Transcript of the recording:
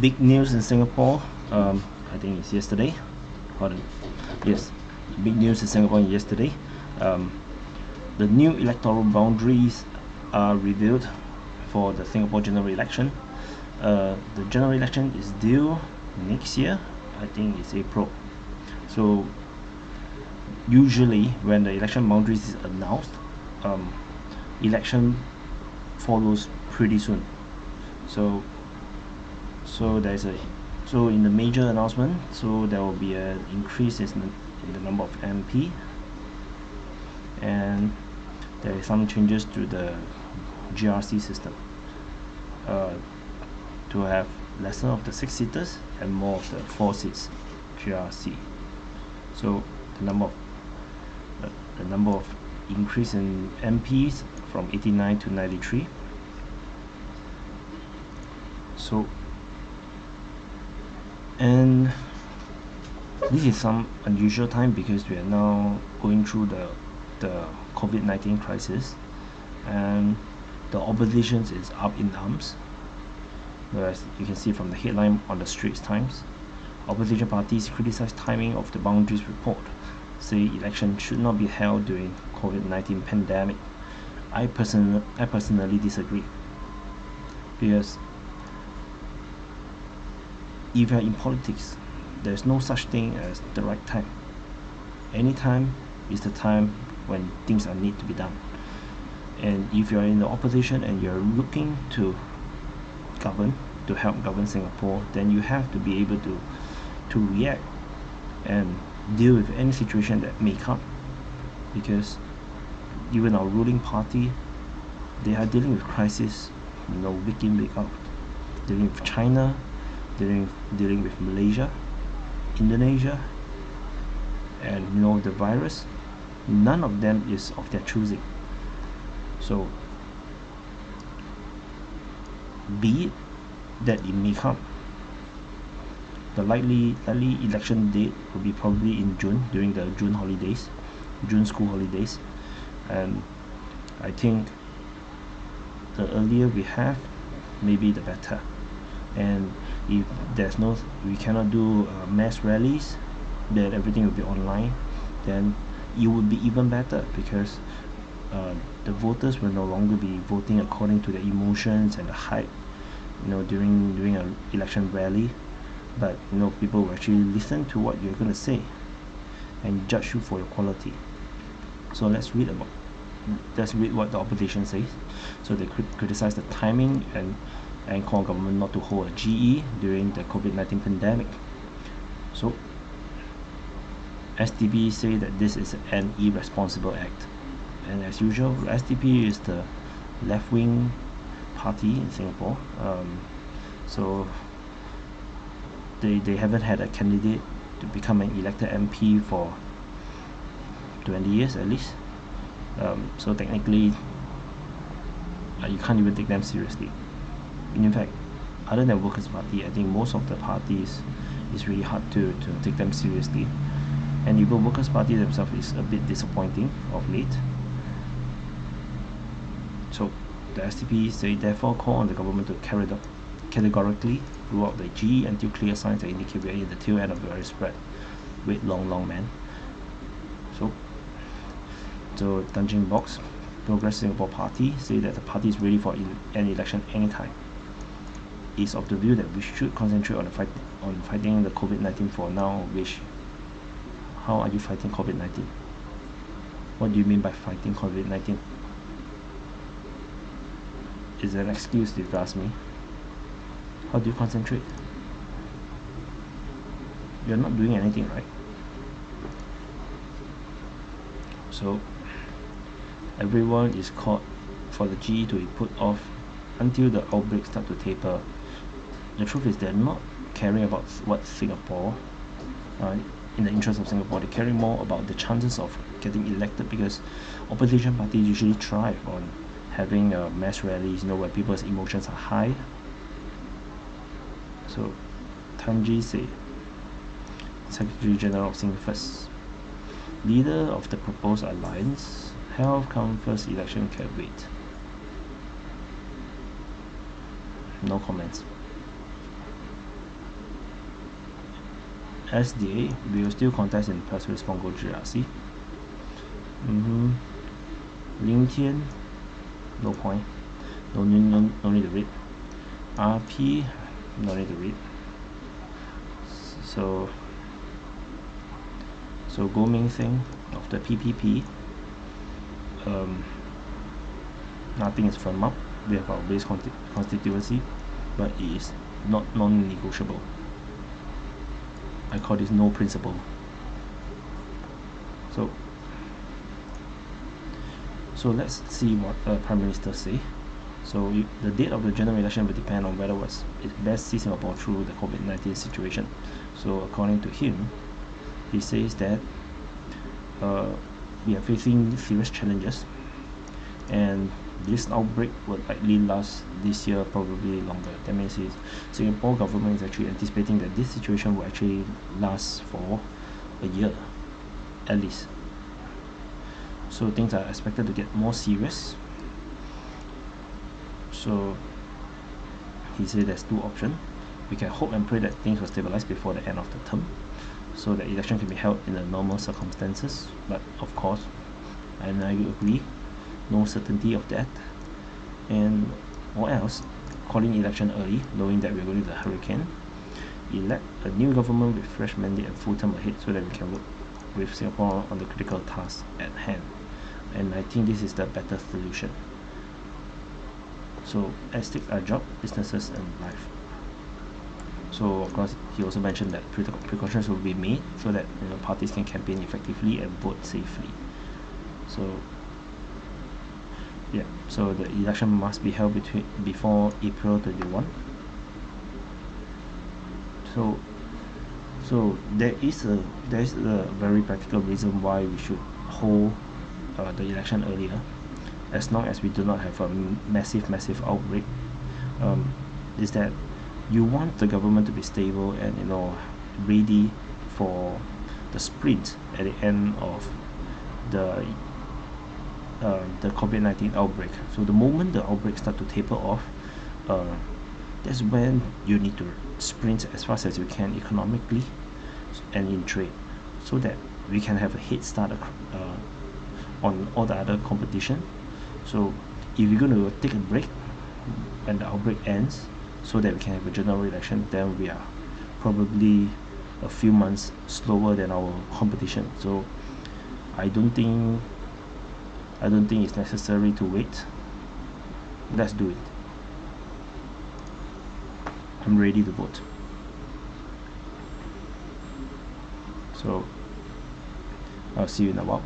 big news in Singapore. I think it's yesterday. Hold on. Yes, big news in Singapore yesterday. The new electoral boundaries are revealed for the Singapore general election. The general election is due next year. I think it's April. So usually when the election boundaries is announced, election follows pretty soon. So there's a in the major announcement, so there will be an increase in the number of MP, and there is some changes to the GRC system, to have lesser of the 6-seaters and more of the 4 seats GRC. So the number of increase in MPs from 89 to 93. So, and this is some unusual time because we are now going through the COVID-19 crisis, and the opposition is up in arms. Whereas you can see from the headline on the Straits Times, opposition parties criticize timing of the boundaries report, say election should not be held during COVID-19 pandemic. I personally disagree, because if you're in politics, there's no such thing as the right time. Any time is the time when things are need to be done. And if you're in the opposition and you're looking to help govern Singapore, then you have to be able to react and deal with any situation that may come. Because even our ruling party, they are dealing with crisis, week in, week out, dealing with China, dealing with Malaysia, Indonesia, and the virus. None of them is of their choosing. So be it that it may come, the likely election date will be probably in June, during the June school holidays, and I think the earlier we have, maybe the better. And if we cannot do mass rallies, then everything will be online, then it would be even better, because the voters will no longer be voting according to their emotions and the hype, during an election rally, but people will actually listen to what you're going to say and judge you for your quality. So let's read what the opposition says. So they criticize the timing and call government not to hold a GE during the COVID-19 pandemic. So SDP say that this is an irresponsible act, and as usual, SDP is the left-wing party in Singapore. So they haven't had a candidate to become an elected MP for 20 years at least. So technically, you can't even take them seriously. In fact, other than Workers' Party, I think most of the parties is really hard to take them seriously. And even Workers' Party themselves is a bit disappointing of late. So the SDP say therefore call on the government to categorically rule out the GE until clear signs that indicate we are in the tail end of the virus spread. Wait long man. So Tanjung Box, Progress Singapore Party, say that the party is ready for an election anytime. Is of the view that we should concentrate on fighting the COVID-19 for now. Which, how are you fighting COVID-19? What do you mean by fighting COVID-19? Is an excuse, if you ask me. How do you concentrate? You're not doing anything, right? So everyone is called for the GE to be put off until the outbreak start to taper. The truth is they're not caring about what Singapore, in the interest of Singapore. They're caring more about the chances of getting elected, because opposition parties usually thrive on having mass rallies, where people's emotions are high. So Tanji said, Secretary General of Singfirst, leader of the proposed alliance, health come first, election can wait. No comments. SDA, we will still contest in Pasir Ris Punggol GRC. 明天 no point, no need to read. RP, no need to read. So Go Ming thing of the PPP, nothing is firm up. We have our base constituency, but it is not non-negotiable. I call this no principle. So let's see what the Prime Minister say. So the date of the general election will depend on whether it's best see Singapore through the COVID-19 situation. So according to him, he says that we are facing serious challenges, and this outbreak will likely last this year, probably longer. That means Singapore government is actually anticipating that this situation will actually last for a year at least. So things are expected to get more serious. So he said there's two options. We can hope and pray that things will stabilize before the end of the term, so that election can be held in the normal circumstances. But of course, and I agree, no certainty of that. And what else? Calling election early, knowing that we're going to the hurricane. Elect a new government with fresh mandate and full term ahead, so that we can work with Singapore on the critical tasks at hand. And I think this is the better solution. So estates are job, businesses, and life. So of course, he also mentioned that precautions will be made so that parties can campaign effectively and vote safely. So yeah, so the election must be held before April 21. So there is a very practical reason why we should hold the election earlier, as long as we do not have a massive outbreak. Is that you want the government to be stable and ready for the sprint at the end of the COVID-19 outbreak. So the moment the outbreak start to taper off, that's when you need to sprint as fast as you can economically and in trade, so that we can have a head start on all the other competition. So if you're going to take a break when the outbreak ends, so that we can have a general election, then we are probably a few months slower than our competition. So I don't think it's necessary to wait. Let's do it. I'm ready to vote. So I'll see you in a while.